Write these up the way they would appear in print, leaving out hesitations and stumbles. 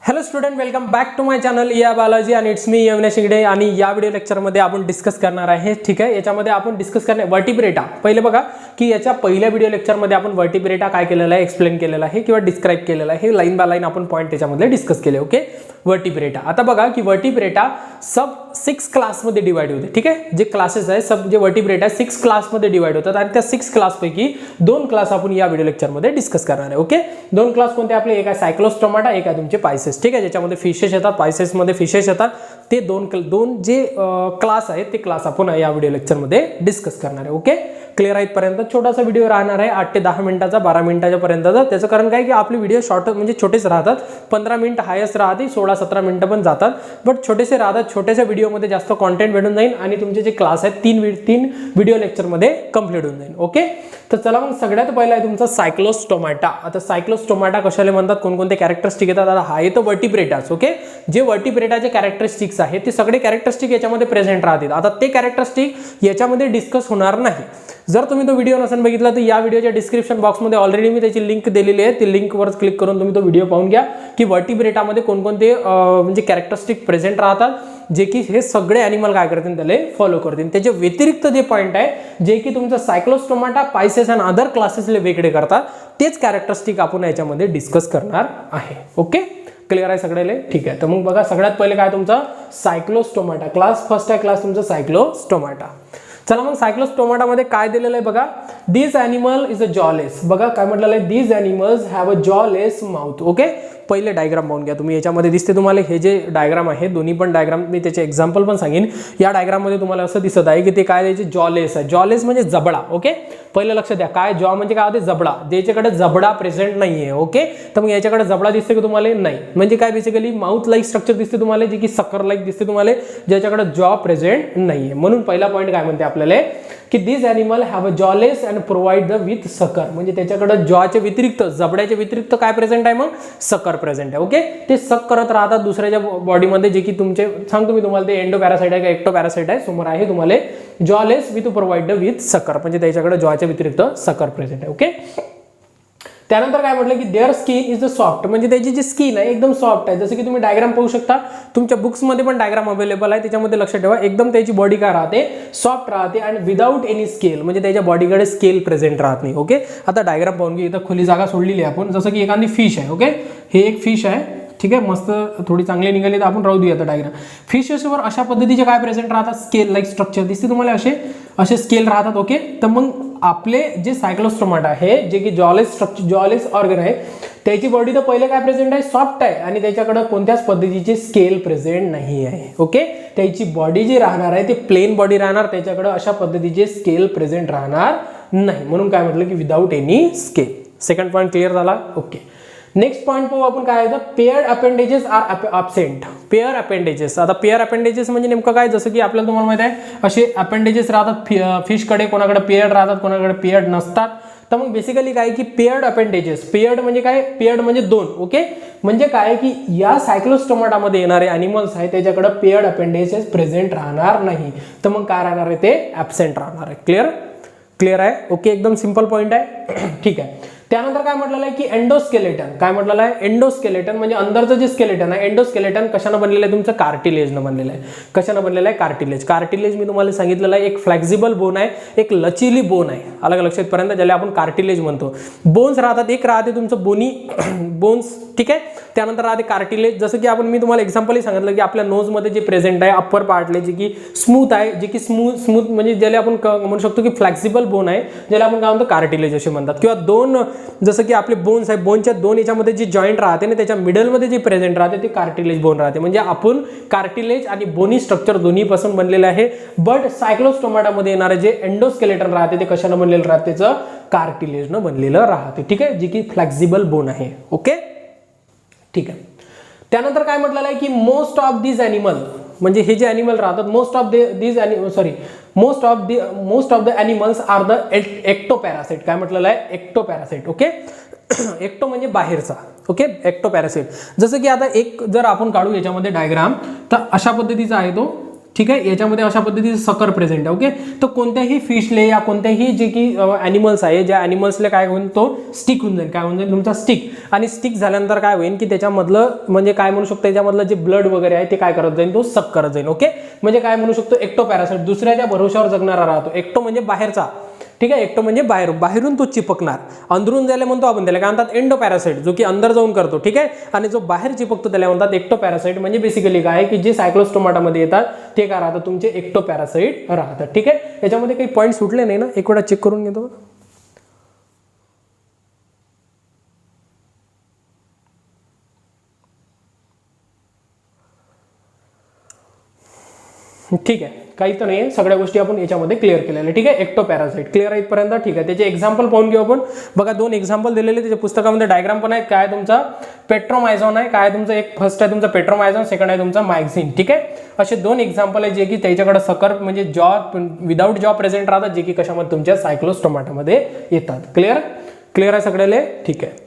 Hello student, welcome back to my channel या बालाजी आणि it's me Yamuna Shingade. आणि या व्हिडिओ लेक्चरमध्ये आपण डिस्कस करणार आहे. ठीक आहे, याच्यामध्ये आपण डिस्कस करणार वर्टिब्रेटा. पहिले बघा की याच्या पहिल्या व्हिडिओ लेक्चरमध्ये आपण वर्टिब्रेटा काय केलेला आहे, एक्सप्लेन केलेला आहे किंवा डिस्क्राइब केलेला आहे. लाईन बाय लाईन आपण पॉईंट त्याच्यामध्ये डिस्कस केले. Okay, vertebrata. आता बघा की वर्टिब्रेटा सब 6 क्लासमध्ये डिवाइड होते. ठीक आहे, जे क्लासेस आहे सब जे वर्टिब्रेटा 6 क्लासमध्ये डिवाइड होतात आणि त्या 6 क्लासपैकी 2 क्लास आपण या व्हिडिओ लेक्चरमध्ये डिस्कस करणार आहे. ओके, 2 क्लास कोणते आपले, एक आहे सायक्लोस्टोमाटा, एक आहे तुमचे पायसेस. ठीक आहे, ज्याच्यामध्ये फिशेस येतात, पायसेसमध्ये फिशेस येतात. ते दोन जे क्लास आहेत ते क्लास आपण या व्हिडिओ लेक्चरमध्ये डिस्कस करणार आहे. ओके, क्लिअर आहे इथपर्यंत. छोटासा व्हिडिओ राहणार आहे, 8 ते 10 मिनिटाचा, 12 मिनिटाच्या पर्यंतचा. त्याचं कारण काय की आपले व्हिडिओ शॉर्ट म्हणजे छोटेच राहतात. 15 मिनिट हायस्ट राहते, 16-17 मिनिटं पण जातात, बट छोटेसे राहतात. छोट्याशा व्हिडिओमध्ये जास्त कॉन्टेंट भेटून जाईल आणि तुमचे जे क्लास आहेत 3 व्हिडिओ लेक्चरमध्ये कंप्लीट होऊन जाईल. ओके, तर चला मग सगळ्यात पहिला आहे तुमचा सायक्लोस्टोमाटा. आता सायक्लोस्टोमाटा कशाला म्हणतात, कोणकोणते कॅरेक्टरिस्टिक येतात. आता हा येतो वर्टिब्रेटास. ओके, जे वर्टिब्रेटाचे कॅरेक्टरिस्टिक्स आहेत ते सगळे कॅरेक्टरिस्टिक याच्यामध्ये प्रेझेंट राहतील. आता ते कॅरेक्टरिस्टिक याच्यामध्ये डिस्कस होणार नाही. जर तुम्ही तो व्हिडिओ नसेल बघितला तर या व्हिडिओच्या डिस्क्रिप्शन बॉक्समध्ये ऑलरेडी मी त्याची लिंक दिलेली आहे. ती लिंकवर क्लिक करून तुम्ही तो व्हिडिओ पाहून घ्या की वर्टिब्रेटामध्ये कोणकोणते म्हणजे कॅरेक्टरिस्टिक प्रेझेंट राहतात, जे की हे सगळे ॲनिमल काय करतील, त्याला फॉलो करतील. त्याच्या व्यतिरिक्त जे पॉईंट आहे जे की तुमचं सायक्लोस्टोमाटा, पायसेस आणि अदर क्लासेसले वेगळे करतात, तेच कॅरेक्टरिस्टिक आपण याच्यामध्ये डिस्कस करणार आहे. ओके, क्लिअर आहे सगळ्याले. ठीक आहे, तर मग बघा सगळ्यात पहिले काय तुमचा सायक्लोस्टोमाटा. क्लास फर्स्ट आहे क्लास तुमचा सायक्लोस्टोमाटा. चला मग सायक्लोस्टोमाटामध्ये काय दिलेलं आहे बघा, this animal is a jawless. बघा काय म्हटलेलं आहे, this animals have a jawless mouth. Okay, पहिले डायग्राम पाहून घ्या तुम्ही. याच्यामध्ये दिसते तुम्हाला हे जे डायग्राम आहे, दोन्ही पण डायग्राम मी त्याचे एक्झाम्पल पण सांगेन. या डायग्राममध्ये तुम्हाला असं दिसत आहे की ते काय द्यायचे, जॉलेस आहे. जॉलेस म्हणजे जबडा. ओके, पहिलं लक्ष द्या, काय जॉ म्हणजे काय होते, जबडा. ज्याच्याकडे जबडा प्रेझेंट नाहीये. ओके, तर मग याच्याकडे जबडा दिसते का तुम्हाला, नाही. म्हणजे काय बेसिकली माउथ लाईक स्ट्रक्चर दिसते तुम्हाला, जे की सकर लाईक दिसते तुम्हाला, ज्याच्याकडे जॉ प्रेझेंट नाहीये. म्हणून पहिला पॉईंट काय म्हणते आपल्याला की this animal have a jawless and provide the with sucker. म्हणजे त्याच्याकडे जॉच्या व्यतिरिक्त, जबड्याच्या व्यतिरिक्त काय प्रेझेंट आहे, मग सकर प्रेझेंट आहे. ओके, ते सक करत राहतात दुसऱ्याच्या बॉडीमध्ये, जे की तुमचे सांगतो मी तुम्हाला, ते एंडो पॅरासाइट आहे का एक्टो पॅरासाइट आहे, समोर आहे तुम्हाला. Jawless with provide the with sucker, म्हणजे त्याच्याकडे जॉच्या व्यतिरिक्त सकर प्रेझेंट आहे. ओके, त्यानंतर काय म्हटलं की there skin is the soft. म्हणजे त्याची जी स्किन आहे एकदम सॉफ्ट आहे. जसं की तुम्ही डायग्राम पाहू शकता, तुमच्या बुक्समध्ये पण डायग्राम अवेलेबल आहे, त्याच्यामध्ये लक्षात ठेवा. एकदम त्याची बॉडी काय राहते, सॉफ्ट राहते आणि विदाऊट एनी स्केल, म्हणजे त्याच्या बॉडीकडे स्केल प्रेझेंट राहत नाही. ओके, आता डायग्राम पाहून घे. इथं खुली जागा सोडलेली आहे आपण. जसं की एखादी फिश आहे. ओके, हे एक फिश आहे. ठीक आहे, मस्त थोडी चांगली निघाली तर आपण राहू देऊ आता डायग्राम. फिशेसवर अशा पद्धतीचे काय प्रेझेंट राहतात, स्केल लाईक स्ट्रक्चर दिसते तुम्हाला, असे स्केल राहतात. ओके, तर मग आपले जे सायक्लोस्टोमाटा आहे, जे की जॉलेस स्ट्रक्चर, जॉलेस ऑर्गन आहे, त्याची बॉडी तर पहिले काय प्रेझेंट आहे, सॉफ्ट आहे आणि त्याच्याकडे कोणत्याच पद्धतीचे स्केल प्रेझेंट नाही आहे. ओके, त्याची बॉडी जी राहणार आहे ती प्लेन बॉडी राहणार, त्याच्याकडे अशा पद्धतीचे स्केल प्रेझेंट राहणार नाही. म्हणून काय म्हटलं की without any scale. Second point clear झाला. ओके, नेक्स्ट पॉईंट पाहू आपण काय आहे, paired appendages are absent. Pair appendages. आता पेअर अपेंडेजेस म्हणजे नेमकं काय, जसं की आपल्याला तुम्हाला माहिती आहे असे अपेंडेजेस राहतात फिशकडे, कोणाकडे पेअर्ड राहतात, कोणाकडे पेअर्ड नसतात. तर मग बेसिकली काय की पेअर्ड अपेंडेजेस, पेअर्ड म्हणजे काय, पेअर्ड म्हणजे 2. ओके, म्हणजे काय की या सायक्लोस्टोमाटामध्ये येणारे ॲनिमल्स आहे त्याच्याकडे पेअर्ड अपेंडेजेस प्रेझेंट राहणार नाही. तर मग काय राहणार आहे, ते ॲब्सेंट राहणार आहे. क्लिअर आहे. ओके, एकदम सिंपल पॉईंट आहे. ठीक आहे, त्यानंतर काय म्हटलेलं आहे की एंडोस्केलेटन. काय म्हटलेलं आहे, एंडोस्केलेटन म्हणजे अंदरचं जे स्केलेटन आहे. एंडोस्केलेटन कशानं बनलेलं आहे, तुमचं कार्टिलेजनं बनलेलं आहे. कशानं बनलेलं आहे, कार्टिलेज. कार्टिलेज मी तुम्हाला सांगितलेलं आहे एक फ्लेक्झिबल बोन आहे, एक लचिली बोन आहे. अलग लक्षात पर्यंत, ज्याला आपण कार्टिलेज म्हणतो. बोन्स राहतात, एक राहते तुमचं बोनी बोन्स. ठीक आहे, त्यानंतर राहते कार्टिलेज. जसं की मी तुम्हाला एक्झाम्पलही सांगितलं की आपल्या नोजमध्ये जे प्रेझेंट आहे अप्पर पार्टले, जे की स्मूथ आहे, जे की स्मूथ म्हणजे ज्याला आपण म्हणू शकतो की फ्लेक्झिबल बोन आहे, ज्याला आपण काय म्हणतो कार्टिलेज असे म्हणतात. किंवा 2 जसं की आपले बोन्स आहे, बोनच्या 2 याच्यामध्ये जी जॉईंट राहते ना, त्याच्या मिडलमध्ये जे प्रेझेंट राहते ते कार्टिलेज बोन राहते. म्हणजे आपण कार्टिलेज आणि बोनी स्ट्रक्चर दोन्हीपासून बनलेलं आहे. बट सायक्लोस्टोमाटामध्ये येणारे जे एंडोस्केलेटन राहते ते कशानं बनलेलं राहते, त्याचं कार्टिलेजनं बनलेलं राहते. ठीक आहे, जे की फ्लेक्झिबल बोन आहे. ओके, ठीक आहे. त्यानंतर काय म्हटलेलं आहे की मोस्ट ऑफ दिस ॲनिमल, म्हणजे हे जे ॲनिमल राहतात, most of the animals are the ectoparasite. काय म्हटलेलं आहे, एक्टोपॅरासाइट. ओके, एक्टो म्हणजे बाहेरचा. Okay, ectoparasite. जसं की आता एक जर आपण काढू याच्यामध्ये डायग्राम, तर अशा पद्धतीचा आहे तो. ठीक आहे, याच्यामध्ये अशा पद्धतीचं सकर प्रेझेंट आहे. ओके, तर कोणत्याही फिशले या कोणत्याही जे की ॲनिमल्स आहे, ज्या ॲनिमल्सला काय होईल, तो स्टिक होऊन जाईल. काय होऊन जाईल तुमचा स्टिक, आणि स्टिक झाल्यानंतर काय होईल की त्याच्यामधलं म्हणजे काय म्हणू शकतो, त्याच्यामधलं जे ब्लड वगैरे आहे ते काय करत जाईल, तो सक करत जाईल. ओके, म्हणजे काय म्हणू शकतो, एक्टो पॅरासाइट, दुसऱ्याच्या भरोश्यावर जगणारा राहतो. एक्टो म्हणजे बाहेरचा, ठीक आहे, एक्टो म्हणजे बाहेरून तो चिपकणार. अंदरून ज्याला म्हणतो आपण त्याला काय म्हणतात, एंडो पॅरासाइट, जो की अंदर जाऊन करतो. ठीक आहे, आणि जो बाहेर चिपकतो त्याला म्हणतात एक्टो पॅरासाइट. म्हणजे बेसिकली काय आहे की जे सायक्लोस्टोमाटामध्ये येतात ते काय राहतात, तुमचे एक्टो पॅरासाइट राहतात. ठीक आहे, याच्यामध्ये काही पॉईंट सुटले नाही ना, एक वेळा चेक करून घेतो. ठीक आहे, काही तर नाही, सगळ्या गोष्टी आपण याच्यामध्ये क्लिअर केलेल्या. ठीक आहे, एक्टो पॅरासाइट क्लिअर आहे इथपर्यंत. ठीक आहे, त्याचे एक्झाम्पल पाहून घेऊ आपण. बघा, 2 एक्झाम्पल दिलेले त्याच्या पुस्तकामध्ये, डायग्राम पण आहे. काय तुमचा पेट्रोमायझॉन आहे, काय तुमचं एक फर्स्ट आहे तुमचा पेट्रोमायझॉन, सेकंड आहे तुमचा मायझिन. ठीक आहे, असे 2 एक्झाम्पल आहे जे की त्याच्याकडे सकर म्हणजे जॉ विदाउट जॉ प्रेझेंट राहतात, जे की कशामध्ये तुमच्या सायक्लोस्टोमाटामध्ये येतात. क्लिअर आहे सगळ्याले. ठीक आहे,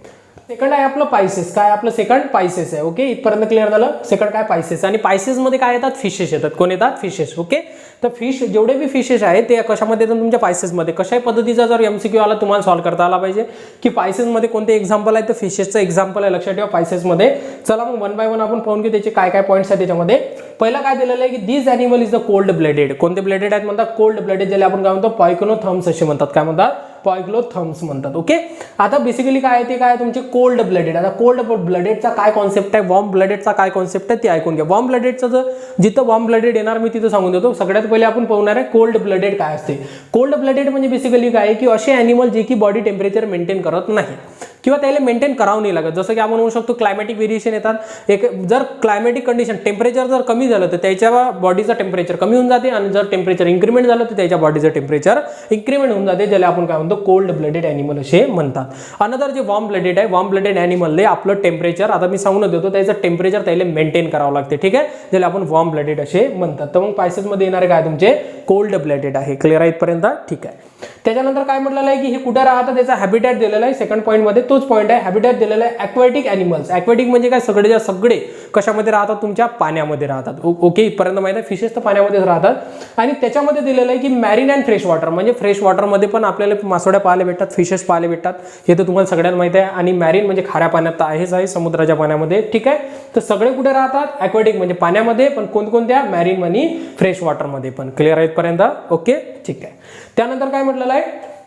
सेकंड आहे आपलं पायसेस. काय आपलं सेकंड पायसेस आहे. ओके, इथपर्यंत क्लिअर झालं. सेकंड काय पायसेस, आणि पायसेस मध्ये काय येतात, फिशेस येतात. कोण येतात, फिशेस. ओके, तर फिश जेवढे बी फिशेस आहेत ते कशामध्ये येतात, तुमच्या पायसेसमध्ये. कशाही पद्धतीचा जर एमसीक्यू आला तुम्हाला सॉल्व्ह करता आला पाहिजे की पायसेसमध्ये कोणते एक्झाम्पल आहे, तर फिशेसचं एक्झाम्पल आहे, लक्षात ठेवा पायसेसमध्ये. चला मग 1 बाय 1 आपण पाहून की त्याचे काय काय पॉईंट्स आहेत त्याच्यामध्ये. पहिला काय दिलेलं आहे की this animal is the cold blooded. कोणते ब्लडेड आहेत म्हणतात, कोल्ड ब्लडेड, ज्याला आपण काय म्हणतो पॉयकोनोथर्म्स असे म्हणतात. काय म्हणतात, पॉयक्लोथर्म्स म्हणतात. ओके, आता बेसिकली काय आहे ते काय तुमचे कोल्ड ब्लडेड. आता कोल्ड ब्लडेडचा काय कॉन्सेप्ट आहे, वॉर्म ब्लडेडचा काय कॉन्सेप्ट आहे ते ऐकून घ्या. वॉर्म ब्लडेडचं जर जिथं वॉर्म ब्लडेड येणार मी तिथं सांगून देतो. सगळ्यात पहिले आपण पाहणार आहे कोल्ड ब्लडेड काय असते. कोल्ड ब्लडेड म्हणजे बेसिकली काय आहे की असे ॲनिमल जे की बॉडी टेम्परेचर मेंटेन करत नाही किंवा त्याला मेंटेन करावं नाही लागत. जसं की आपण म्हणू शकतो क्लायमॅटिक व्हेरिएशन येतात. एक जर क्लायमॅटिक कंडिशन टेम्परेचर जर कमी झालं तर त्याच्या बॉडीचं टेम्परेचर कमी होऊन जाते, आणि जर टेम्परेचर इन्क्रीमेंट झालं तर त्याच्या बॉडीचं टेम्परेचर इन्क्रीमेंट होऊन जाते, ज्याला आपण काय म्हणतो कोल्ड ब्लडेड ॲनिमल असे म्हणतात. अनदर जे वॉर्म ब्लडेड आहे, वॉर्म ब्लडेड ॲनिमलले आपलं टेम्परेचर आता मी सांगून देतो, त्याचं टेम्परेचर त्याला मेंटेन करावं लागते. ठीक आहे, ज्याला आपण वॉर्म ब्लडेड असे म्हणतात. तर मग पायसेसमध्ये येणारे काय तुमचे कोल्ड ब्लडेड आहे. क्लिअर आहे इथपर्यंत. ठीक आहे, त्याच्यानंतर काय म्हटलेलं आहे की हे कुठे राहतात, त्याचा हॅबिटॅट दिलेला आहे. सेकंड पॉईंट मध्ये तोच पॉईंट आहे, हॅबिटॅट दिलेला आहे. Aquatic animals. ॲक्वॅटिक म्हणजे काय, सगळे कशामध्ये राहतात, तुमच्या पाण्यामध्ये राहतात. ओके, इथपर्यंत माहिती आहे. फिशेस तर पाण्यामध्येच राहतात. आणि त्याच्यामध्ये दिलेलं आहे की मॅरीन अँड फ्रेश वॉटर, म्हणजे फ्रेश वॉटरमध्ये पण आपल्याला मासोड्या पाहायला भेटतात, फिशेस पाहायला भेटतात. हे तर तुम्हाला सगळ्यांना माहिती आहे. आणि मॅरीन म्हणजे खाऱ्या पाण्यात तर आहेच आहे, समुद्राच्या पाण्यामध्ये. ठीक आहे, तर सगळे कुठे राहतात, ॲक्वॅटिक म्हणजे पाण्यामध्ये, पण कोणकोणत्या, मॅरीन आणि फ्रेश वॉटरमध्ये पण. क्लिअर आहे इथपर्यंत. ओके, ठीक आहे. त्यानंतर काय म्हटलेलं आहे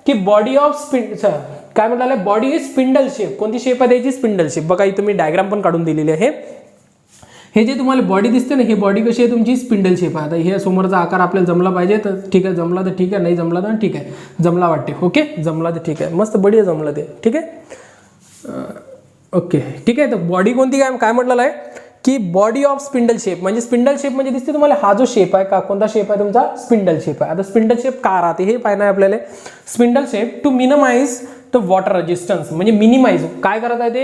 की बॉडी ऑफ काय म्हटलेलं आहे, बॉडी इज स्पिंडल शेप. कोणती शेप आहे त्याची, स्पिंडल शेप. बघा इथं मी डायग्राम पण काढून दिलेली आहे. हे जे तुम्हाला बॉडी दिसते ना, ही बॉडी कशी आहे तुमची, स्पिंडल शेप आहे. आता हे समोरचा आकार आपल्याला जमला पाहिजे तर ठीक आहे, जमला तर ठीक आहे, नाही जमला तर ठीक आहे. जमला वाटते. ओके, जमला तर ठीक आहे, मस्त बढिया जमलं ते. ठीक आहे, ओके, ठीक आहे. तर बॉडी कोणती काय म्हटलेलं आहे की बॉडी ऑफ स्पिंडल शेप, म्हणजे स्पिंडल शेप म्हणजे दिसते तुम्हाला हा जो शेप आहे का, कोणता शेप आहे तुमचा, स्पिंडल शेप आहे. आता स्पिंडल शेप का राहते हे पाहणं आहे आपल्याला. Spindle shape to minimize the water resistance, म्हणजे मिनिमाइज काय करत आहे ते,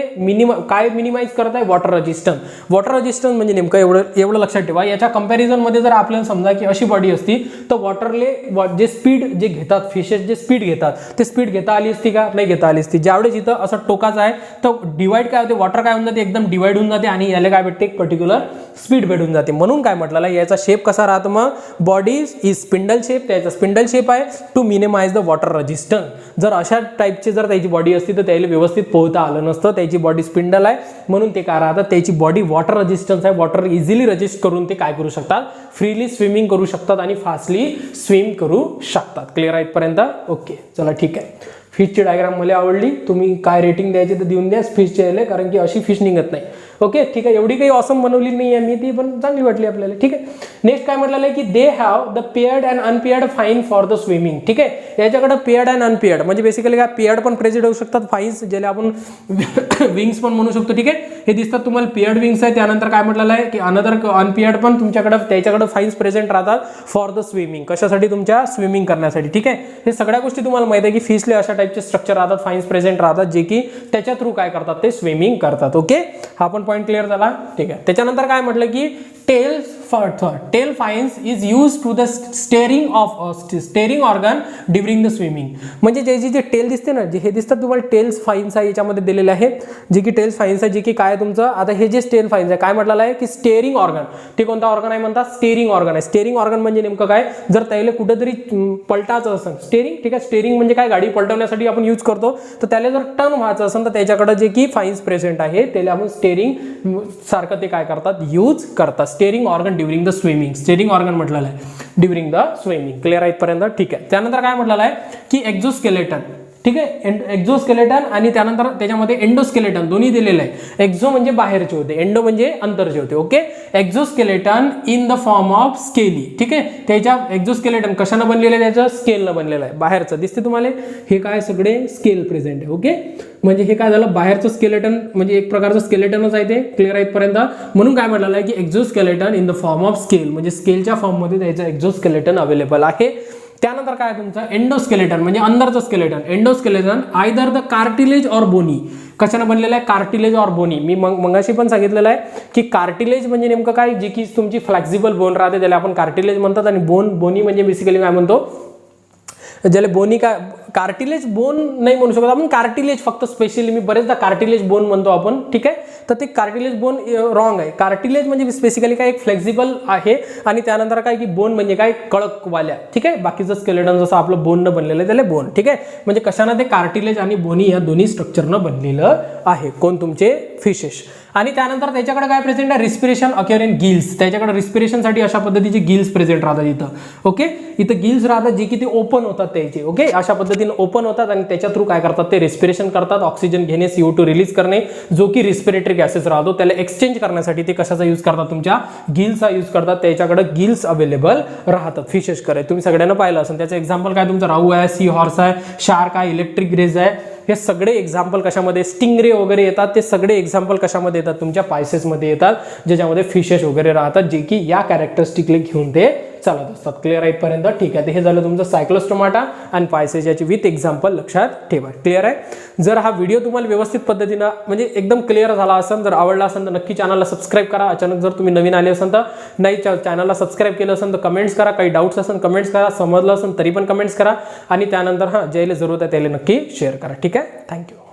काय मिनिमाइज करत आहे, वॉटर रेजिस्टन्स. वॉटर रेजिस्टन्स म्हणजे नेमकं एवढं लक्षात ठेवा. याच्या कंपॅरिझन मध्ये जर आपल्याला समजा की अशी बॉडी असती तर वॉटरले जे स्पीड जे घेतात फिशेस, जे स्पीड घेतात ते स्पीड घेता आली असती का, नाही घेता आली असती. ज्यावेळेस इथं असं टोकाचं आहे तर डिवाइड काय होते, वॉटर काय होऊन जाते, एकदम डिवाइड होऊन जाते, आणि याला काय भेटते, एक पर्टिक्युलर स्पीड भेटून जाते. म्हणून काय म्हटलं याचा शेप कसा राहतो, मग बॉडी इज स्पिंडल शेप. त्याचा स्पिंडल शेप आहे to minimize the water resistance. जर अशा टाईपची जर त्याची बॉडी असती तर त्याला व्यवस्थित पोहता आलं नसतं. त्याची बॉडी स्पिंडल आहे म्हणून ते काय राहतात, त्याची बॉडी वॉटर रेजिस्टन्स आहे. वॉटर इझिली रेजिस्ट करून ते काय करू शकतात, फ्रीली स्विमिंग करू शकतात आणि फास्टली स्विम करू शकतात. क्लिअर आहे इथपर्यंत. ओके, चला ठीक आहे. फिशची डायग्राम मला आवडली. तुम्ही काय रेटिंग द्यायची तर देऊन द्या फिशचे यायला, कारण की अशी फिश निघत नाही. ओके, ठीक आहे. एवढी काही ऑसम बनवली नाही आहे मी, ती पण चांगली वाटली आपल्याला. ठीक आहे. नेक्स्ट काय म्हटलेलं आहे की they have the paired and unpaired fine for the swimming. ठीक आहे, याच्याकडे पेअर्ड अँड अनपेअर्ड म्हणजे बेसिकली काय, पेअर्ड पण प्रेझेंट होऊ शकतात, फाईन्स ज्याला आपण विंग्स पण म्हणू शकतो. ठीक आहे, हे दिसतात तुम्हाला पेअर्ड विंग्स आहे. त्यानंतर काय म्हटलेलं आहे की अनदर अनपेअर्ड पण तुमच्याकडे त्याच्याकडे फाईन्स प्रेझेंट राहतात फॉर द स्विमिंग. कशासाठी, तुमच्या स्विमिंग करण्यासाठी. ठीक आहे, हे सगळ्या गोष्टी तुम्हाला माहिती आहे की फिशले अशा टाईपचे स्ट्रक्चर राहतात, फाईन्स प्रेझेंट राहतात, जे की त्याच्या थ्रू काय करतात, ते स्विमिंग करतात. ओके, हा पण पॉईंट क्लिअर झाला. ठीक आहे. त्याच्यानंतर काय म्हटलं की tails tail fins is use to the steering organ during the swimming. म्हणजे जे टेल दिसते ना, जे हे दिसतात तुम्हाला टेल्स फाइन्स आहे याच्यामध्ये दिलेले आहे, जे की टेल्स फाइन्स आहे, जे की काय तुमचं आता हे जे टेल फाइन्स आहे काय म्हटलेलं आहे की स्टेअरिंग ऑर्गन. ते कोणता ऑर्गन आहे म्हणतात, स्टेअरिंग ऑर्गन आहे. स्टेअरिंग ऑर्गन म्हणजे नेमकं काय, जर त्याला कुठेतरी पलटायचं असेल स्टेअरिंग, ठीक आहे, स्टेअरिंग म्हणजे काय गाडी पलटवण्यासाठी आपण यूज करतो, तर त्याला जर टर्न व्हायचं असेल तर त्याच्याकडे जे की फाइन्स प्रेझेंट आहे त्याला आपण स्टेअरिंग सारखं ते काय करतात यूज करतात. Steering organ during the swimming, steering organ म्हटलेलं आहे ड्युरिंग द स्विमिंग. क्लिअर आहे इथपर्यंत, ठीक आहे. त्यानंतर काय म्हटलेलं आहे की एक्झोस्केलेटन, ठीक आहे, एक्झोस्केलेटन आणि त्यानंतर त्याच्यामध्ये एंडोस्केलेटन दोन्ही दिलेलं आहे. एक्झो म्हणजे बाहेरचे होते, एंडो म्हणजे अंतरचे होते. Okay, exoskeleton in the form of scaly, ठीक आहे. त्याच्या एक्झोस्केलेटन कशानं बनलेलं आहे, त्याचं स्केलनं बनलेलं आहे. बाहेरचं दिसते तुम्हाला, हे काय सगळे स्केल प्रेझेंट आहे. ओके, म्हणजे हे काय झालं, बाहेरचं स्केलेटन म्हणजे एक प्रकारचं स्केलेटनच आहे ते. क्लिअर आहे इथपर्यंत. म्हणून काय म्हटलेलं आहे की exoskeleton in the form of scale, म्हणजे स्केलच्या फॉर्ममध्ये त्याचं एक्झोस्केलेटन अवेलेबल आहे. त्यानंतर काय तुमचं एंडोस्केलेटन म्हणजे अंदरचं skeleton. Endoskeleton either the cartilage or bony, कशानं बनलेलं आहे, कार्टिलेज ऑर बोनी. मी मगाशी पण सांगितलेलं आहे की कार्टिलेज म्हणजे नेमकं काय, जी की तुमची फ्लेक्झिबल बोन राहते त्याला आपण कार्टिलेज म्हणतात, आणि बोनी म्हणजे बेसिकली काय म्हणतो, ज्याला बोनी काय, कार्टिलेज बोन नाही म्हणू शकत आपण, कार्टिलेज फक्त स्पेशली मी बरेचदा कार्टिलेज बोन म्हणतो आपण, ठीक आहे. तर ते कार्टिलेज बोन रॉंग आहे. कार्टिलेज म्हणजे बेसिकली काय एक फ्लेक्झिबल आहे, आणि त्यानंतर काय की बोन म्हणजे काय कडकवाल्या, ठीक आहे. बाकीचं स्केलेटन जसं आपलं बोननं बनलेलं आहे त्याला बोन, ठीक आहे. म्हणजे कशानं ते कार्टिलेज आणि बोनी या दोन्ही स्ट्रक्चरनं बनलेलं आहे. कोण तुमचे फिशेस. आणि त्यानंतर त्याच्याकडे काय प्रेझेंट आहे, रिस्पिरेशन अक्युअर इन गिल्स. त्याच्याकडे रिस्पिरेशनसाठी अशा पद्धतीचे गिल्स प्रेझेंट राहतात इथं. ओके, इथं गिल्स राहतात जे की ते ओपन होतात त्याचे. ओके, अशा पद्धतीने ओपन होतात आणि त्याच्या थ्रू काय करतात ते रिस्पिरेशन करतात, ऑक्सिजन घेणे, CO2 रिलीज करणे, जो की रिस्पिरेटरी गॅसेस राहतो त्याला एक्सचेंज करण्यासाठी ते कशाचा यूज करतात, तुमच्या गिल्सचा यूज करतात. त्याच्याकडे गिल्स अवेलेबल राहतात फिशेस करे. तुम्ही सगळ्यांना पाहिलं असेल. त्याचं एक्झाम्पल काय तुमचं राहू आहे, सी हॉर्स आहे, शार्क आहे, इलेक्ट्रिक रेज आहे. हे सगळे एक्झाम्पल कशामध्ये, स्टिंगरे वगैरे येतात. ते सगळे एक्झाम्पल कशामध्ये येतात, तुमच्या पायसेसमध्ये येतात, ज्याच्यामध्ये फिशेस वगैरे राहतात, जे की या कॅरेक्टरिस्टिकले घेऊन ते चालत असतात. क्लिअर आहे इथपर्यंत, ठीक आहे. हे झालं तुमचं सायक्लोस्टोमाटा आणि पायसेस, याची विथ एक्झाम्पल लक्षात ठेवा. क्लिअर आहे. जर हा व्हिडिओ तुम्हाला व्यवस्थित पद्धतीनं म्हणजे एकदम क्लिअर झाला असेल, जर आवडला असेल तर नक्की चॅनलला सबस्क्राईब करा. अचानक जर तुम्ही नवीन आले असेल तर नाही चॅनलला सबस्क्राईब केलं असेल तर कमेंट्स करा. काही डाऊट्स असेल कमेंट्स करा, समजलं असेल तरी पण कमेंट्स करा. आणि त्यानंतर ज्याला जरूरत आहे त्याला नक्की शेअर करा. ठीक आहे, थँक्यू.